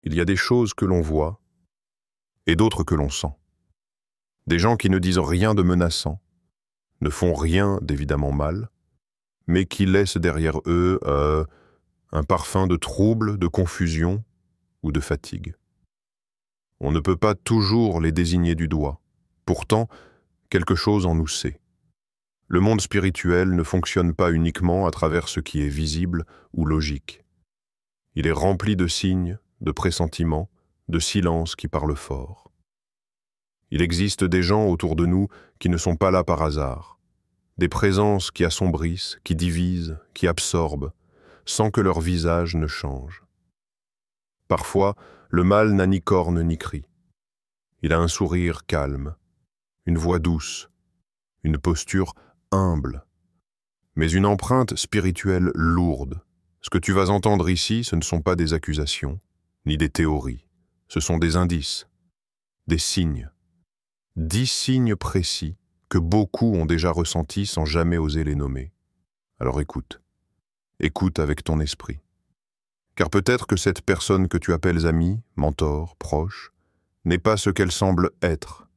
Il y a des choses que l'on voit et d'autres que l'on sent. Des gens qui ne disent rien de menaçant, ne font rien d'évidemment mal, mais qui laissent derrière eux un parfum de trouble, de confusion ou de fatigue. On ne peut pas toujours les désigner du doigt. Pourtant, quelque chose en nous sait. Le monde spirituel ne fonctionne pas uniquement à travers ce qui est visible ou logique. Il est rempli de signes, de pressentiments, de silences qui parlent fort. Il existe des gens autour de nous qui ne sont pas là par hasard, des présences qui assombrissent, qui divisent, qui absorbent, sans que leur visage ne change. Parfois, le mal n'a ni corne ni cri. Il a un sourire calme, une voix douce, une posture humble, mais une empreinte spirituelle lourde. Ce que tu vas entendre ici, ce ne sont pas des accusations, ni des théories. Ce sont des indices, des signes. 10 signes précis que beaucoup ont déjà ressentis sans jamais oser les nommer. Alors écoute. Écoute avec ton esprit. Car peut-être que cette personne que tu appelles amie, mentor, proche, n'est pas ce qu'elle semble être.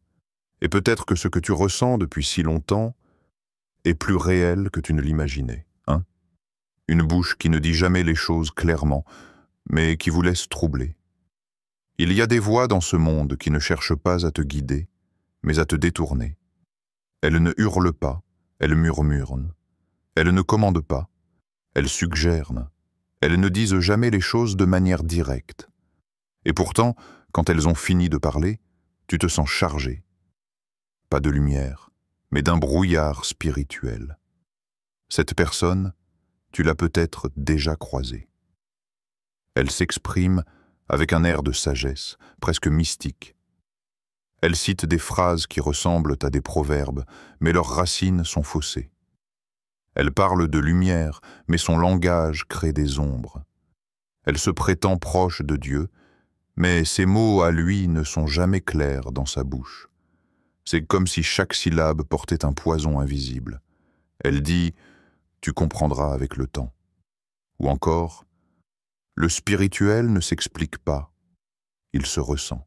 Et peut-être que ce que tu ressens depuis si longtemps est plus réel que tu ne l'imaginais. Une bouche qui ne dit jamais les choses clairement, mais qui vous laisse troubler. Il y a des voix dans ce monde qui ne cherchent pas à te guider, mais à te détourner. Elles ne hurlent pas, elles murmurent. Elles ne commandent pas, elles suggèrent. Elles ne disent jamais les choses de manière directe. Et pourtant, quand elles ont fini de parler, tu te sens chargé. Pas de lumière, mais d'un brouillard spirituel. Cette personne, tu l'as peut-être déjà croisée. Elle s'exprime avec un air de sagesse, presque mystique. Elle cite des phrases qui ressemblent à des proverbes, mais leurs racines sont faussées. Elle parle de lumière, mais son langage crée des ombres. Elle se prétend proche de Dieu, mais ses mots à lui ne sont jamais clairs dans sa bouche. C'est comme si chaque syllabe portait un poison invisible. Elle dit « tu comprendras avec le temps ». Ou encore « le spirituel ne s'explique pas, il se ressent ».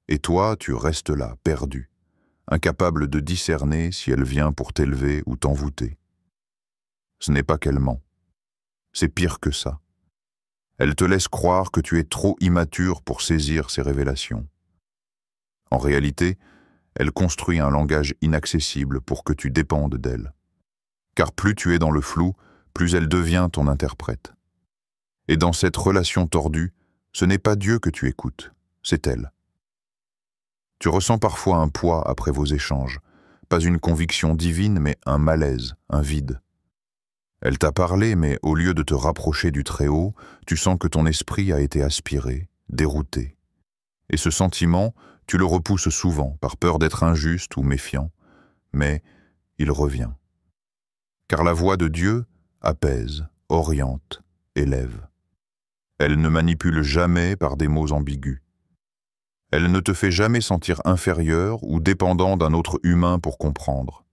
Et toi, tu restes là, perdu, incapable de discerner si elle vient pour t'élever ou t'envoûter. Ce n'est pas qu'elle ment, c'est pire que ça. Elle te laisse croire que tu es trop immature pour saisir ses révélations. En réalité, elle construit un langage inaccessible pour que tu dépendes d'elle. Car plus tu es dans le flou, plus elle devient ton interprète. Et dans cette relation tordue, ce n'est pas Dieu que tu écoutes, c'est elle. Tu ressens parfois un poids après vos échanges, pas une conviction divine, mais un malaise, un vide. Elle t'a parlé, mais au lieu de te rapprocher du Très-Haut, tu sens que ton esprit a été aspiré, dérouté. Et ce sentiment, tu le repousses souvent, par peur d'être injuste ou méfiant, mais il revient. Car la voix de Dieu apaise, oriente, élève. Elle ne manipule jamais par des mots ambigus. Elle ne te fait jamais sentir inférieur ou dépendant d'un autre humain pour comprendre.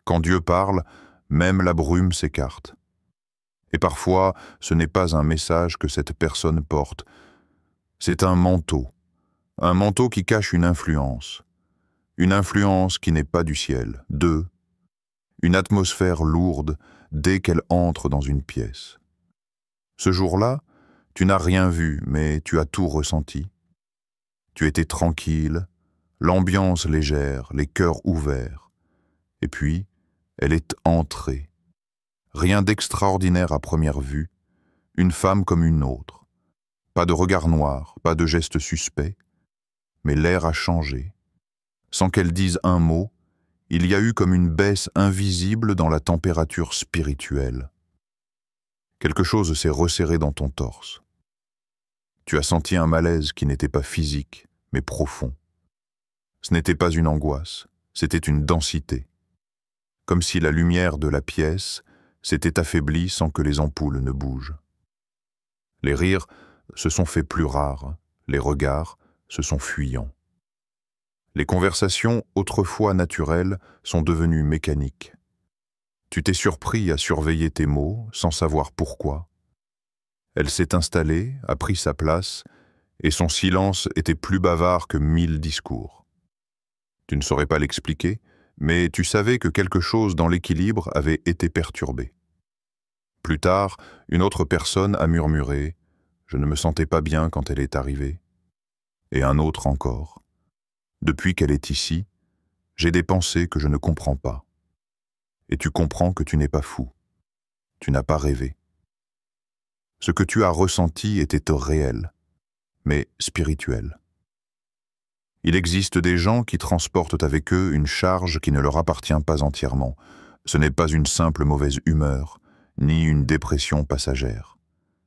Quand Dieu parle, même la brume s'écarte. Et parfois, ce n'est pas un message que cette personne porte, c'est un manteau qui cache une influence qui n'est pas du ciel, une atmosphère lourde dès qu'elle entre dans une pièce. Ce jour-là, tu n'as rien vu, mais tu as tout ressenti. Tu étais tranquille, l'ambiance légère, les cœurs ouverts. Et puis, elle est entrée. Rien d'extraordinaire à première vue, une femme comme une autre. Pas de regard noir, pas de geste suspect, mais l'air a changé. Sans qu'elle dise un mot, il y a eu comme une baisse invisible dans la température spirituelle. Quelque chose s'est resserré dans ton torse. Tu as senti un malaise qui n'était pas physique, mais profond. Ce n'était pas une angoisse, c'était une densité. Comme si la lumière de la pièce s'était affaiblie sans que les ampoules ne bougent. Les rires se sont faits plus rares, les regards se sont fuyants. Les conversations, autrefois naturelles, sont devenues mécaniques. Tu t'es surpris à surveiller tes mots sans savoir pourquoi. Elle s'est installée, a pris sa place, et son silence était plus bavard que 1000 discours. Tu ne saurais pas l'expliquer, mais tu savais que quelque chose dans l'équilibre avait été perturbé. Plus tard, une autre personne a murmuré « Je ne me sentais pas bien quand elle est arrivée ». Et un autre encore « Depuis qu'elle est ici, j'ai des pensées que je ne comprends pas. » Et tu comprends que tu n'es pas fou. Tu n'as pas rêvé. Ce que tu as ressenti était réel, mais spirituel. Il existe des gens qui transportent avec eux une charge qui ne leur appartient pas entièrement. Ce n'est pas une simple mauvaise humeur, ni une dépression passagère.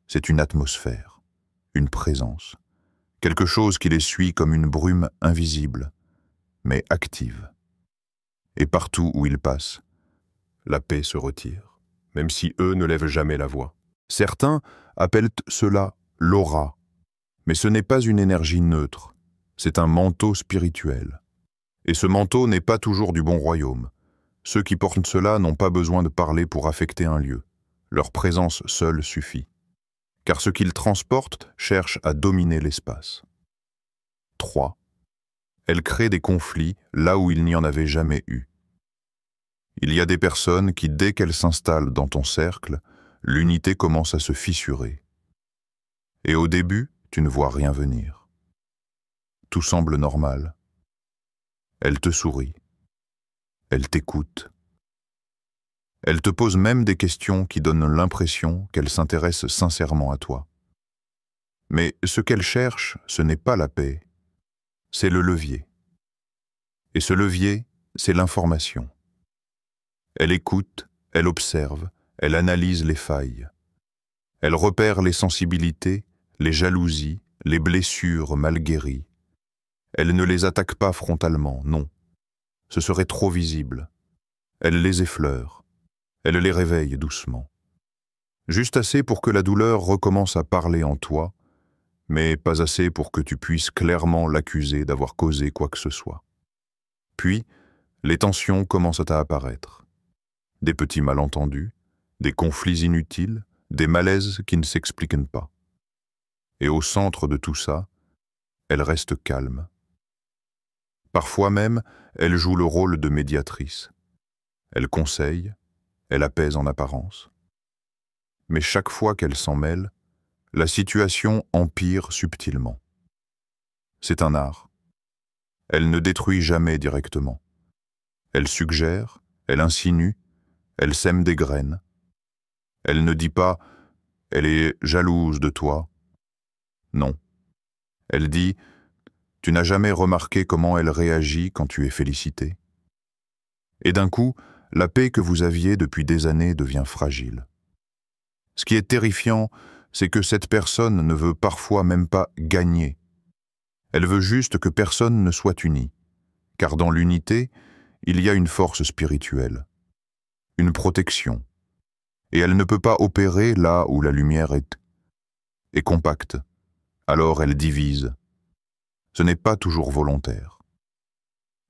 C'est une atmosphère, une présence, quelque chose qui les suit comme une brume invisible, mais active. Et partout où ils passent, la paix se retire, même si eux ne lèvent jamais la voix. Certains appellent cela l'aura, mais ce n'est pas une énergie neutre. C'est un manteau spirituel. Et ce manteau n'est pas toujours du bon royaume. Ceux qui portent cela n'ont pas besoin de parler pour affecter un lieu. Leur présence seule suffit. Car ce qu'ils transportent cherche à dominer l'espace. 3. Elle crée des conflits là où il n'y en avait jamais eu. Il y a des personnes qui, dès qu'elles s'installent dans ton cercle, l'unité commence à se fissurer. Et au début, tu ne vois rien venir. Tout semble normal. Elle te sourit. Elle t'écoute. Elle te pose même des questions qui donnent l'impression qu'elle s'intéresse sincèrement à toi. Mais ce qu'elle cherche, ce n'est pas la paix, c'est le levier. Et ce levier, c'est l'information. Elle écoute, elle observe, elle analyse les failles. Elle repère les sensibilités, les jalousies, les blessures mal guéries. Elle ne les attaque pas frontalement, non. Ce serait trop visible. Elle les effleure. Elle les réveille doucement. Juste assez pour que la douleur recommence à parler en toi, mais pas assez pour que tu puisses clairement l'accuser d'avoir causé quoi que ce soit. Puis, les tensions commencent à apparaître. Des petits malentendus, des conflits inutiles, des malaises qui ne s'expliquent pas. Et au centre de tout ça, elle reste calme. Parfois même, elle joue le rôle de médiatrice. Elle conseille, elle apaise en apparence. Mais chaque fois qu'elle s'en mêle, la situation empire subtilement. C'est un art. Elle ne détruit jamais directement. Elle suggère, elle insinue, elle sème des graines. Elle ne dit pas « elle est jalouse de toi ». Non. Elle dit « tu n'as jamais remarqué comment elle réagit quand tu es félicité ». Et d'un coup, la paix que vous aviez depuis des années devient fragile. Ce qui est terrifiant, c'est que cette personne ne veut parfois même pas gagner. Elle veut juste que personne ne soit uni, car dans l'unité, il y a une force spirituelle, une protection, et elle ne peut pas opérer là où la lumière est compacte. Alors elle divise. Ce n'est pas toujours volontaire.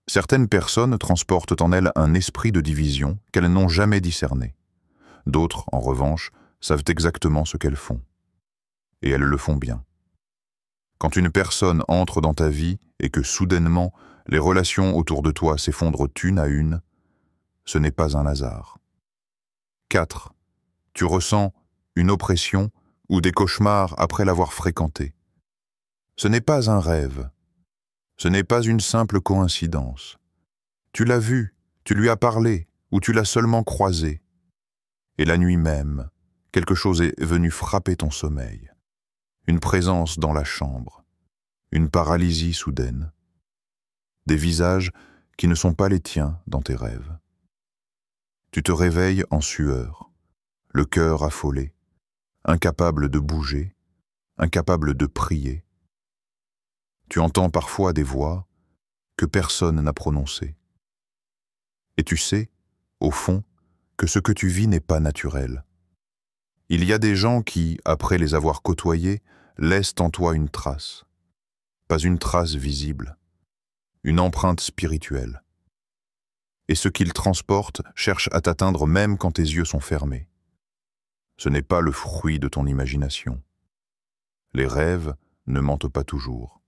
Certaines personnes transportent en elles un esprit de division qu'elles n'ont jamais discerné. D'autres, en revanche, savent exactement ce qu'elles font. Et elles le font bien. Quand une personne entre dans ta vie et que soudainement les relations autour de toi s'effondrent une à une, ce n'est pas un hasard. 4. Tu ressens une oppression ou des cauchemars après l'avoir fréquenté. Ce n'est pas un rêve. Ce n'est pas une simple coïncidence. Tu l'as vu, tu lui as parlé, ou tu l'as seulement croisé. Et la nuit même, quelque chose est venu frapper ton sommeil. Une présence dans la chambre, une paralysie soudaine, des visages qui ne sont pas les tiens dans tes rêves. Tu te réveilles en sueur, le cœur affolé, incapable de bouger, incapable de prier. Tu entends parfois des voix que personne n'a prononcées. Et tu sais, au fond, que ce que tu vis n'est pas naturel. Il y a des gens qui, après les avoir côtoyés, laissent en toi une trace. Pas une trace visible, une empreinte spirituelle. Et ce qu'ils transportent cherche à t'atteindre même quand tes yeux sont fermés. Ce n'est pas le fruit de ton imagination. Les rêves ne mentent pas toujours.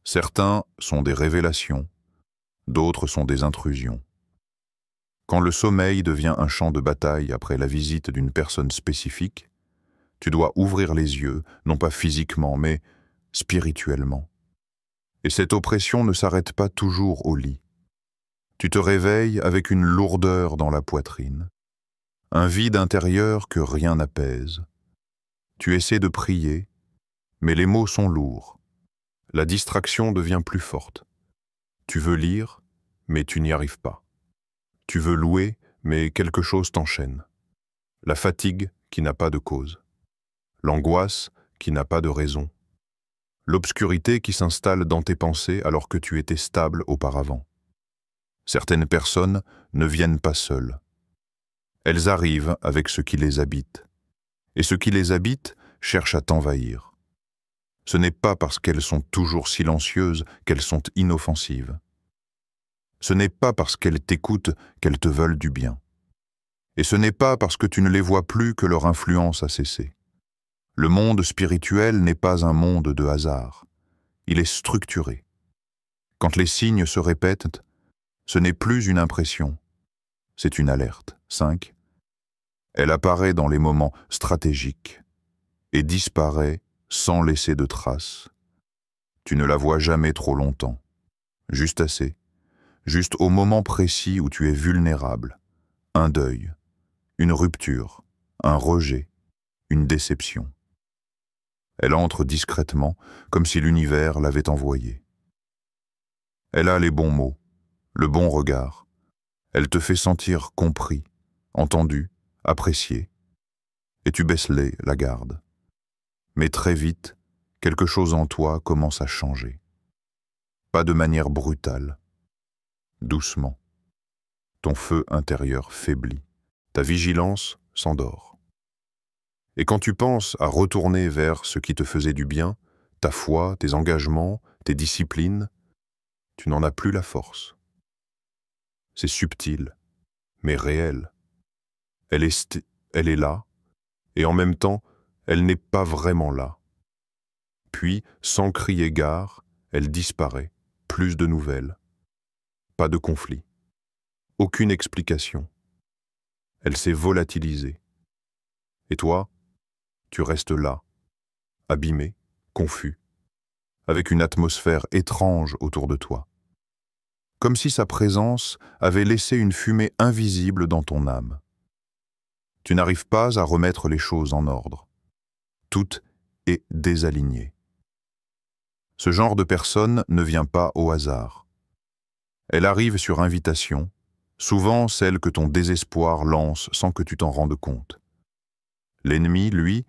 Certains sont des révélations, d'autres sont des intrusions. Quand le sommeil devient un champ de bataille après la visite d'une personne spécifique, tu dois ouvrir les yeux, non pas physiquement, mais spirituellement. Et cette oppression ne s'arrête pas toujours au lit. Tu te réveilles avec une lourdeur dans la poitrine, un vide intérieur que rien n'apaise. Tu essaies de prier, mais les mots sont lourds. La distraction devient plus forte. Tu veux lire, mais tu n'y arrives pas. Tu veux louer, mais quelque chose t'enchaîne. La fatigue qui n'a pas de cause. L'angoisse qui n'a pas de raison. L'obscurité qui s'installe dans tes pensées alors que tu étais stable auparavant. Certaines personnes ne viennent pas seules. Elles arrivent avec ce qui les habite. Et ce qui les habite cherche à t'envahir. Ce n'est pas parce qu'elles sont toujours silencieuses qu'elles sont inoffensives. Ce n'est pas parce qu'elles t'écoutent qu'elles te veulent du bien. Et ce n'est pas parce que tu ne les vois plus que leur influence a cessé. Le monde spirituel n'est pas un monde de hasard. Il est structuré. Quand les signes se répètent, ce n'est plus une impression, c'est une alerte. 5. Elle apparaît dans les moments stratégiques et disparaît sans laisser de traces. Tu ne la vois jamais trop longtemps, juste assez, juste au moment précis où tu es vulnérable. Un deuil, une rupture, un rejet, une déception. Elle entre discrètement, comme si l'univers l'avait envoyée. Elle a les bons mots, le bon regard. Elle te fait sentir compris, entendu, apprécié. Et tu baisses la garde. Mais très vite, quelque chose en toi commence à changer. Pas de manière brutale, doucement. Ton feu intérieur faiblit, ta vigilance s'endort. Et quand tu penses à retourner vers ce qui te faisait du bien, ta foi, tes engagements, tes disciplines, tu n'en as plus la force. C'est subtil, mais réel. Elle est là, et en même temps, elle n'est pas vraiment là. Puis, sans crier gare, elle disparaît, plus de nouvelles. Pas de conflit. Aucune explication. Elle s'est volatilisée. Et toi, tu restes là, abîmé, confus, avec une atmosphère étrange autour de toi. Comme si sa présence avait laissé une fumée invisible dans ton âme. Tu n'arrives pas à remettre les choses en ordre. Tout est désaligné. Ce genre de personne ne vient pas au hasard. Elle arrive sur invitation, souvent celle que ton désespoir lance sans que tu t'en rendes compte. L'ennemi, lui,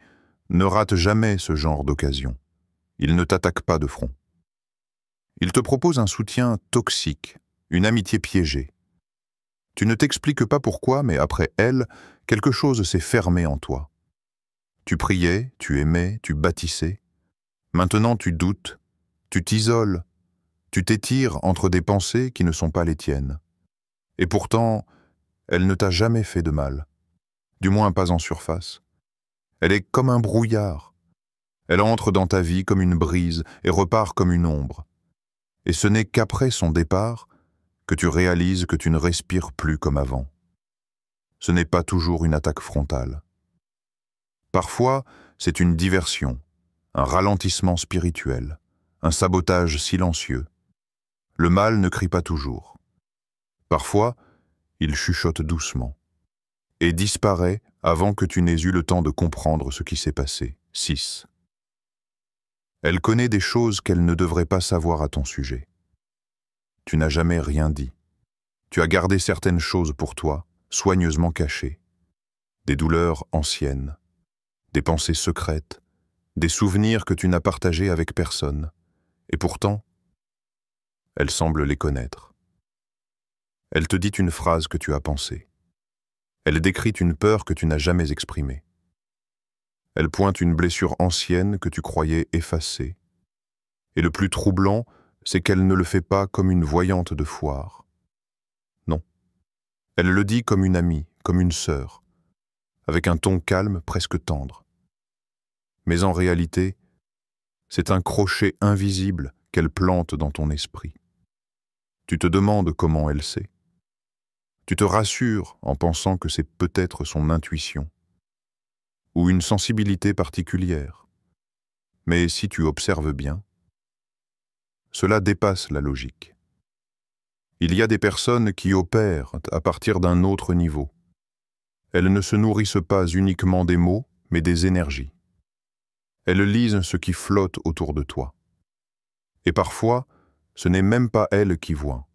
ne rate jamais ce genre d'occasion. Il ne t'attaque pas de front. Il te propose un soutien toxique, une amitié piégée. Tu ne t'expliques pas pourquoi, mais après elle, quelque chose s'est fermé en toi. Tu priais, tu aimais, tu bâtissais. Maintenant tu doutes, tu t'isoles, tu t'étires entre des pensées qui ne sont pas les tiennes. Et pourtant, elle ne t'a jamais fait de mal, du moins pas en surface. Elle est comme un brouillard. Elle entre dans ta vie comme une brise et repart comme une ombre. Et ce n'est qu'après son départ que tu réalises que tu ne respires plus comme avant. Ce n'est pas toujours une attaque frontale. Parfois, c'est une diversion, un ralentissement spirituel, un sabotage silencieux. Le mal ne crie pas toujours. Parfois, il chuchote doucement et disparaît avant que tu n'aies eu le temps de comprendre ce qui s'est passé. 6. Elle connaît des choses qu'elle ne devrait pas savoir à ton sujet. Tu n'as jamais rien dit. Tu as gardé certaines choses pour toi, soigneusement cachées. Des douleurs anciennes, des pensées secrètes, des souvenirs que tu n'as partagés avec personne. Et pourtant, elle semble les connaître. Elle te dit une phrase que tu as pensée. Elle décrit une peur que tu n'as jamais exprimée. Elle pointe une blessure ancienne que tu croyais effacée. Et le plus troublant, c'est qu'elle ne le fait pas comme une voyante de foire. Non. Elle le dit comme une amie, comme une sœur, avec un ton calme, presque tendre. Mais en réalité, c'est un crochet invisible qu'elle plante dans ton esprit. Tu te demandes comment elle sait. Tu te rassures en pensant que c'est peut-être son intuition ou une sensibilité particulière. Mais si tu observes bien, cela dépasse la logique. Il y a des personnes qui opèrent à partir d'un autre niveau. Elles ne se nourrissent pas uniquement des mots, mais des énergies. Elles lisent ce qui flotte autour de toi. Et parfois, ce n'est même pas elles qui voient.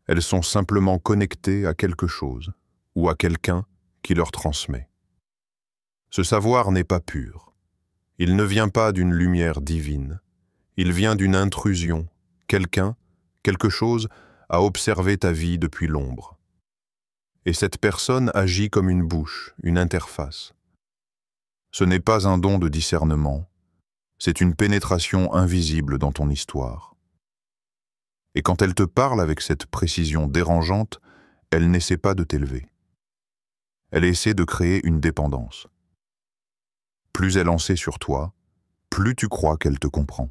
Elles sont simplement connectées à quelque chose ou à quelqu'un qui leur transmet. Ce savoir n'est pas pur. Il ne vient pas d'une lumière divine. Il vient d'une intrusion. Quelqu'un, quelque chose, a observé ta vie depuis l'ombre. Et cette personne agit comme une bouche, une interface. Ce n'est pas un don de discernement, c'est une pénétration invisible dans ton histoire. Et quand elle te parle avec cette précision dérangeante, elle n'essaie pas de t'élever. Elle essaie de créer une dépendance. Plus elle en sait sur toi, plus tu crois qu'elle te comprend.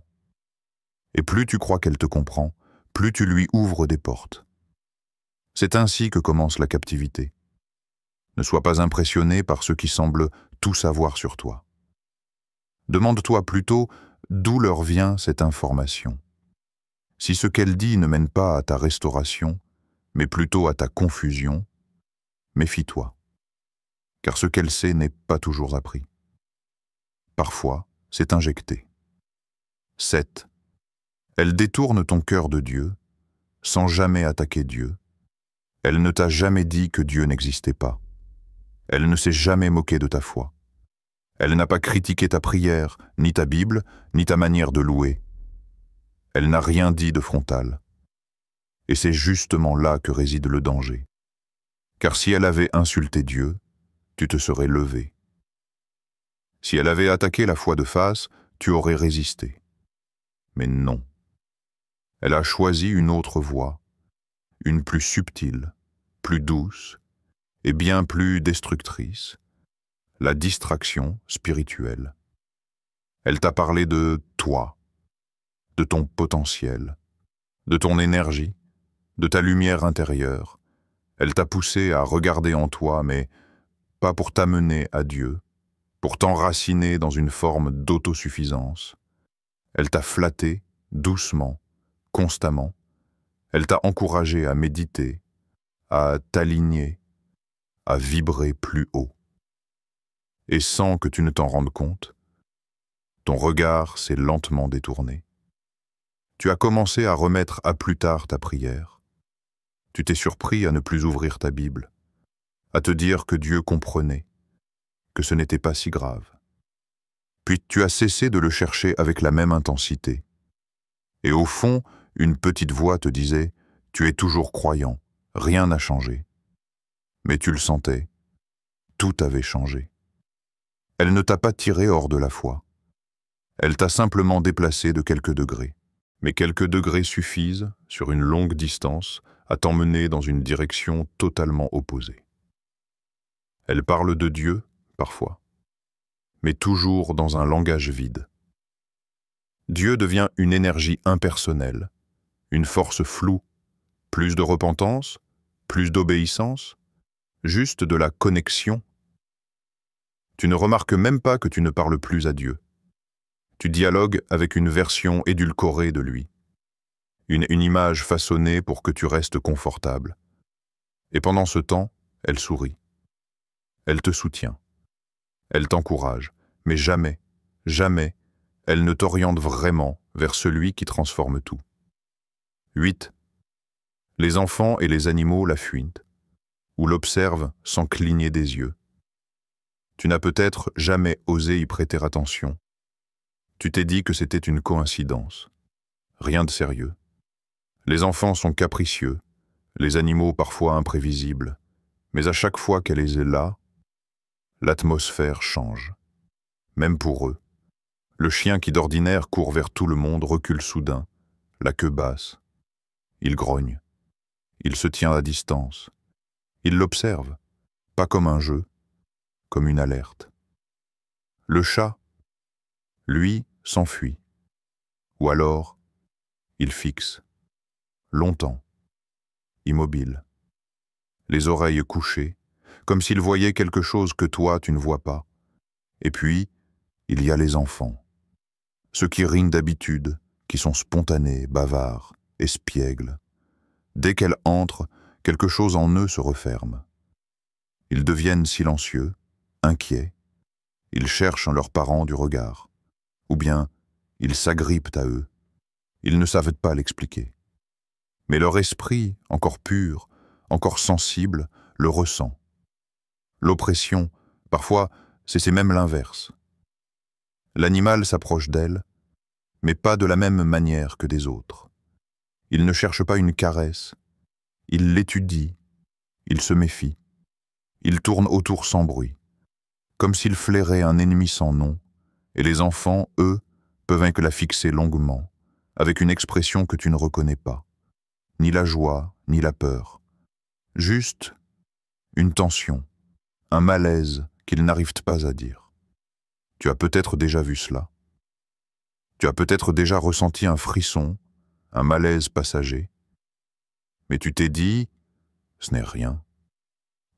Et plus tu crois qu'elle te comprend, plus tu lui ouvres des portes. C'est ainsi que commence la captivité. Ne sois pas impressionné par ceux qui semblent tout savoir sur toi. Demande-toi plutôt d'où leur vient cette information. Si ce qu'elle dit ne mène pas à ta restauration, mais plutôt à ta confusion, méfie-toi, car ce qu'elle sait n'est pas toujours appris. Parfois, c'est injecté. 7. Elle détourne ton cœur de Dieu, sans jamais attaquer Dieu. Elle ne t'a jamais dit que Dieu n'existait pas. Elle ne s'est jamais moquée de ta foi. Elle n'a pas critiqué ta prière, ni ta Bible, ni ta manière de louer. Elle n'a rien dit de frontal. Et c'est justement là que réside le danger. Car si elle avait insulté Dieu, tu te serais levé. Si elle avait attaqué la foi de face, tu aurais résisté. Mais non. Elle a choisi une autre voie, une plus subtile, plus douce et bien plus destructrice, la distraction spirituelle. Elle t'a parlé de toi, de ton potentiel, de ton énergie, de ta lumière intérieure. Elle t'a poussé à regarder en toi, mais pas pour t'amener à Dieu, pour t'enraciner dans une forme d'autosuffisance. Elle t'a flatté, doucement, constamment. Elle t'a encouragé à méditer, à t'aligner, à vibrer plus haut. Et sans que tu ne t'en rendes compte, ton regard s'est lentement détourné. Tu as commencé à remettre à plus tard ta prière. Tu t'es surpris à ne plus ouvrir ta Bible, à te dire que Dieu comprenait, que ce n'était pas si grave. Puis tu as cessé de le chercher avec la même intensité. Et au fond, une petite voix te disait « Tu es toujours croyant, rien n'a changé. » Mais tu le sentais, tout avait changé. Elle ne t'a pas tiré hors de la foi. Elle t'a simplement déplacé de quelques degrés. Mais quelques degrés suffisent, sur une longue distance, à t'emmener dans une direction totalement opposée. Elle parle de Dieu, parfois, mais toujours dans un langage vide. Dieu devient une énergie impersonnelle, une force floue, plus de repentance, plus d'obéissance, juste de la connexion. Tu ne remarques même pas que tu ne parles plus à Dieu. Tu dialogues avec une version édulcorée de lui, une image façonnée pour que tu restes confortable. Et pendant ce temps, elle sourit. Elle te soutient. Elle t'encourage, mais jamais, jamais, elle ne t'oriente vraiment vers celui qui transforme tout. 8. Les enfants et les animaux la fuient, ou l'observent sans cligner des yeux. Tu n'as peut-être jamais osé y prêter attention. Tu t'es dit que c'était une coïncidence. Rien de sérieux. Les enfants sont capricieux, les animaux parfois imprévisibles, mais à chaque fois qu'elle est là, l'atmosphère change. Même pour eux. Le chien qui d'ordinaire court vers tout le monde recule soudain, la queue basse. Il grogne. Il se tient à distance. Il l'observe, pas comme un jeu, comme une alerte. Le chat, lui, s'enfuit. Ou alors, il fixe, longtemps, immobile, les oreilles couchées, comme s'il voyait quelque chose que toi tu ne vois pas. Et puis, il y a les enfants, ceux qui rient d'habitude, qui sont spontanés, bavards, espiègles. Dès qu'elles entrent, quelque chose en eux se referme. Ils deviennent silencieux, inquiets, ils cherchent leurs parents du regard, ou bien ils s'agrippent à eux. Ils ne savent pas l'expliquer. Mais leur esprit, encore pur, encore sensible, le ressent. L'oppression, parfois, c'est même l'inverse. L'animal s'approche d'elle, mais pas de la même manière que des autres. Il ne cherche pas une caresse, il l'étudie, il se méfie. Il tourne autour sans bruit, comme s'il flairait un ennemi sans nom, et les enfants, eux, peuvent que la fixer longuement, avec une expression que tu ne reconnais pas, ni la joie, ni la peur. Juste une tension, un malaise qu'ils n'arrivent pas à dire. Tu as peut-être déjà vu cela. Tu as peut-être déjà ressenti un frisson, un malaise passager. Mais tu t'es dit, ce n'est rien.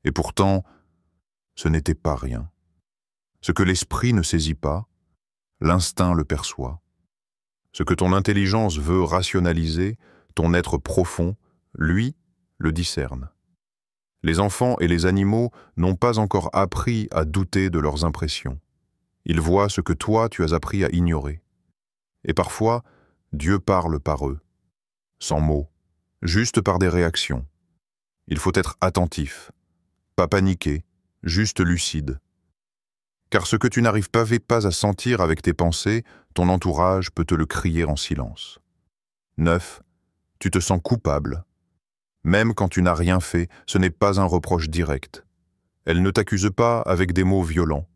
Et pourtant, ce n'était pas rien. Ce que l'esprit ne saisit pas, l'instinct le perçoit. Ce que ton intelligence veut rationaliser, ton être profond, lui, le discerne. Les enfants et les animaux n'ont pas encore appris à douter de leurs impressions. Ils voient ce que toi tu as appris à ignorer. Et parfois, Dieu parle par eux, sans mots, juste par des réactions. Il faut être attentif, pas paniquer, juste lucide. Car ce que tu n'arrives pas à sentir avec tes pensées, ton entourage peut te le crier en silence. 9. Tu te sens coupable. Même quand tu n'as rien fait, ce n'est pas un reproche direct. Elle ne t'accuse pas avec des mots violents.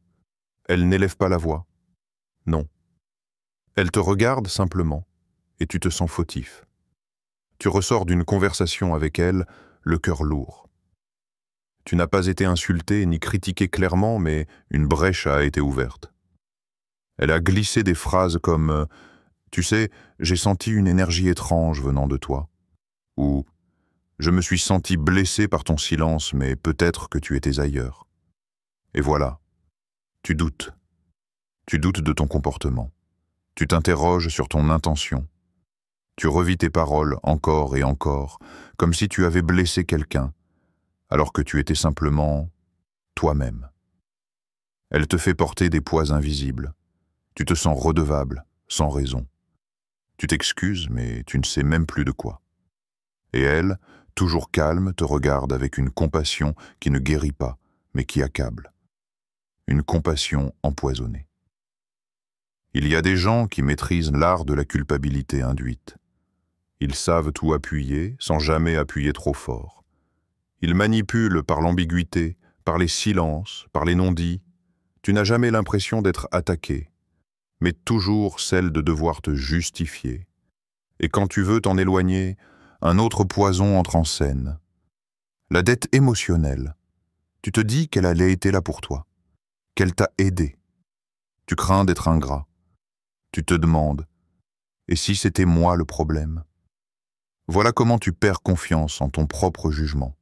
Elle n'élève pas la voix. Non. Elle te regarde simplement, et tu te sens fautif. Tu ressors d'une conversation avec elle, le cœur lourd. Tu n'as pas été insulté ni critiqué clairement, mais une brèche a été ouverte. Elle a glissé des phrases comme « Tu sais, j'ai senti une énergie étrange venant de toi » ou « Je me suis senti blessé par ton silence, mais peut-être que tu étais ailleurs. » Et voilà, tu doutes. Tu doutes de ton comportement. Tu t'interroges sur ton intention. Tu revis tes paroles encore et encore, comme si tu avais blessé quelqu'un, alors que tu étais simplement toi-même. Elle te fait porter des poids invisibles. Tu te sens redevable, sans raison. Tu t'excuses, mais tu ne sais même plus de quoi. Et elle, toujours calme, te regarde avec une compassion qui ne guérit pas, mais qui accable. Une compassion empoisonnée. Il y a des gens qui maîtrisent l'art de la culpabilité induite. Ils savent tout appuyer, sans jamais appuyer trop fort. Ils manipulent par l'ambiguïté, par les silences, par les non-dits. Tu n'as jamais l'impression d'être attaqué, mais toujours celle de devoir te justifier. Et quand tu veux t'en éloigner, un autre poison entre en scène. La dette émotionnelle. Tu te dis qu'elle allait été là pour toi, qu'elle t'a aidé. Tu crains d'être ingrat. Tu te demandes, et si c'était moi le problème? Voilà comment tu perds confiance en ton propre jugement.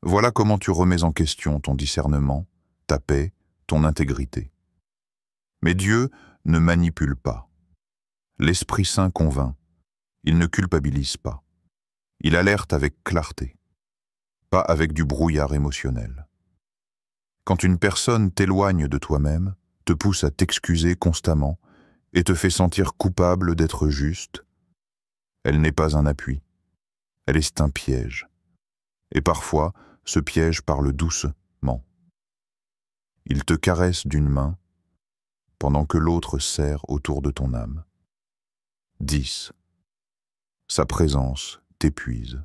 Voilà comment tu remets en question ton discernement, ta paix, ton intégrité. Mais Dieu ne manipule pas. L'Esprit Saint convainc. Il ne culpabilise pas. Il alerte avec clarté, pas avec du brouillard émotionnel. Quand une personne t'éloigne de toi-même, te pousse à t'excuser constamment et te fait sentir coupable d'être juste, elle n'est pas un appui. Elle est un piège. Et parfois, ce piège parle doucement. Il te caresse d'une main, pendant que l'autre serre autour de ton âme. 10. Sa présence t'épuise.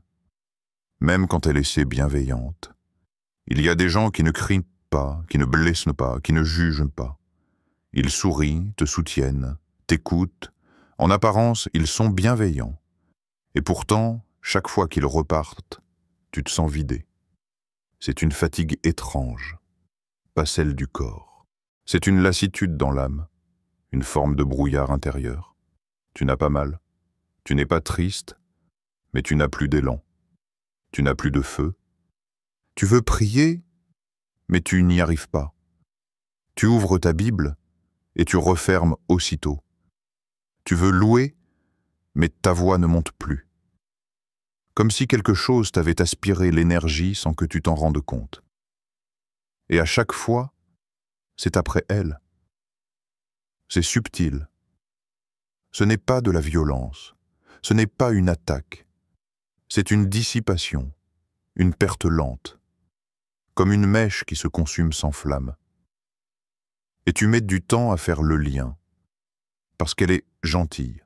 Même quand elle est si bienveillante. Il y a des gens qui ne crient pas, qui ne blessent pas, qui ne jugent pas. Ils sourient, te soutiennent, t'écoutent. En apparence, ils sont bienveillants. Et pourtant, chaque fois qu'ils repartent, tu te sens vidé. C'est une fatigue étrange. pas celle du corps. C'est une lassitude dans l'âme, une forme de brouillard intérieur. Tu n'as pas mal, tu n'es pas triste, mais tu n'as plus d'élan, tu n'as plus de feu. Tu veux prier, mais tu n'y arrives pas. Tu ouvres ta Bible et tu refermes aussitôt. Tu veux louer, mais ta voix ne monte plus. Comme si quelque chose t'avait aspiré l'énergie sans que tu t'en rendes compte. Et à chaque fois, c'est après elle. C'est subtil. Ce n'est pas de la violence, ce n'est pas une attaque. C'est une dissipation, une perte lente, comme une mèche qui se consume sans flamme. Et tu mets du temps à faire le lien, parce qu'elle est gentille,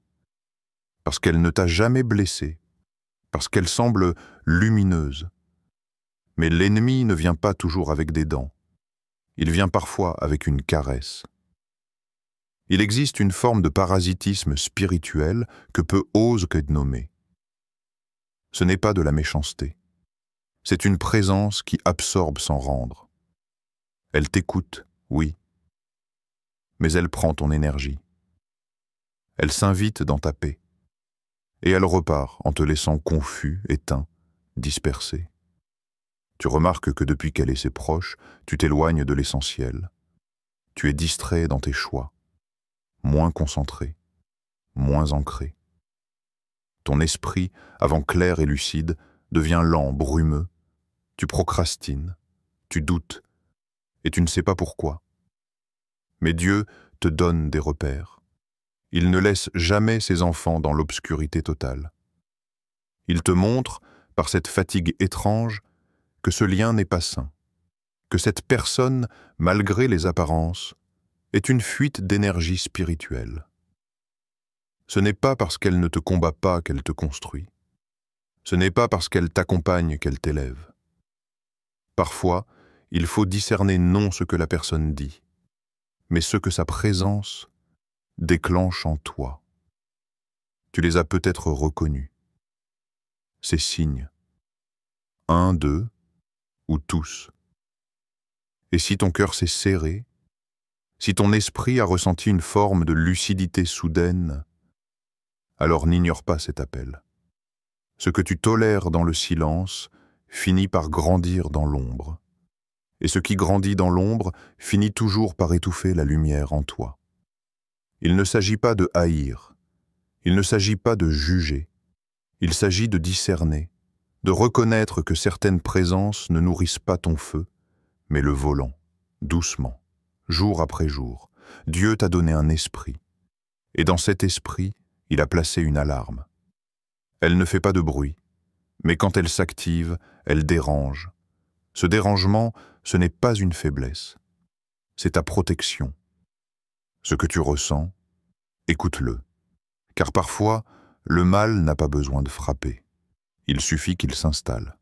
parce qu'elle ne t'a jamais blessé, parce qu'elle semble lumineuse. Mais l'ennemi ne vient pas toujours avec des dents, il vient parfois avec une caresse. Il existe une forme de parasitisme spirituel que peu osent que nommer. Ce n'est pas de la méchanceté, c'est une présence qui absorbe sans rendre. Elle t'écoute, oui, mais elle prend ton énergie. Elle s'invite dans ta paix, et elle repart en te laissant confus, éteint, dispersé. Tu remarques que depuis qu'elle est ses proches, tu t'éloignes de l'essentiel. Tu es distrait dans tes choix, moins concentré, moins ancré. Ton esprit, avant clair et lucide, devient lent, brumeux. Tu procrastines, tu doutes, et tu ne sais pas pourquoi. Mais Dieu te donne des repères. Il ne laisse jamais ses enfants dans l'obscurité totale. Il te montre, par cette fatigue étrange, que ce lien n'est pas sain, que cette personne, malgré les apparences, est une fuite d'énergie spirituelle. Ce n'est pas parce qu'elle ne te combat pas qu'elle te construit. Ce n'est pas parce qu'elle t'accompagne qu'elle t'élève. Parfois, il faut discerner non ce que la personne dit, mais ce que sa présence déclenche en toi. Tu les as peut-être reconnus. Ces signes. Un, deux, ou tous. Et si ton cœur s'est serré, si ton esprit a ressenti une forme de lucidité soudaine, alors n'ignore pas cet appel. Ce que tu tolères dans le silence finit par grandir dans l'ombre. Et ce qui grandit dans l'ombre finit toujours par étouffer la lumière en toi. Il ne s'agit pas de haïr, il ne s'agit pas de juger, il s'agit de discerner, de reconnaître que certaines présences ne nourrissent pas ton feu, mais le volant, doucement, jour après jour. Dieu t'a donné un esprit, et dans cet esprit, il a placé une alarme. Elle ne fait pas de bruit, mais quand elle s'active, elle dérange. Ce dérangement, ce n'est pas une faiblesse, c'est ta protection. Ce que tu ressens, écoute-le, car parfois, le mal n'a pas besoin de frapper. Il suffit qu'il s'installe.